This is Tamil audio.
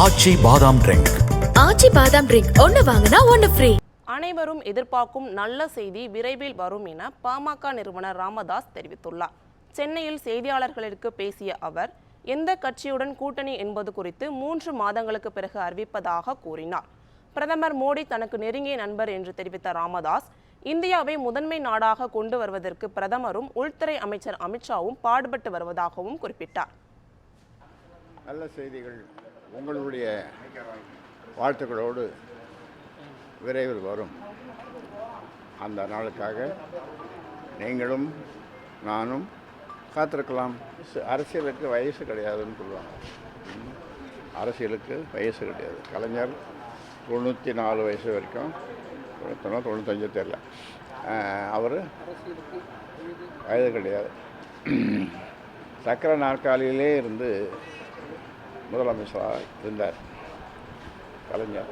ஆச்சி பாதாம் ட்ரிங்க். ஆச்சி பாதாம் ட்ரிங்க் ஒன்னு வாங்கினா ஒன்னு ஃப்ரீ. அனைவரும் எதிர்பார்க்கும் நல்ல செய்தி விரைவில் வரும் என பாமக நிறுவனர் ராமதாஸ் தெரிவித்துள்ளார். சென்னையில் செய்தியாளர்களுக்கு பேசிய அவர், எந்த கட்சியுடன் கூட்டணி என்பது குறித்து 3 மாதங்களுக்கு பிறகு அறிவிப்பதாக கூறினார். பிரதமர் மோடி தனக்கு நெருங்கிய நண்பர் என்று தெரிவித்த ராமதாஸ், இந்தியாவை முதன்மை நாடாக கொண்டு வருவதற்கு பிரதமரும் உள்துறை அமைச்சர் அமித்ஷாவும் பாடுபட்டு வருவதாகவும் குறிப்பிட்டார். நல்ல செய்திகள் உங்களுடைய வாழ்த்துக்களோடு விரைவில் வரும். அந்த நாளுக்காக நீங்களும் நானும் காத்திருக்கலாம். அரசியலுக்கு வயசு கிடையாதுன்னு சொல்லுவாங்க. அரசியலுக்கு வயசு கிடையாது. கலைஞர் 94 வயசு வரைக்கும், 95 தெரியல, அவர் வயது கிடையாது. சக்கர நாற்காலியிலே இருந்து முதலமைச்சராக இருந்தார் கலைஞர்.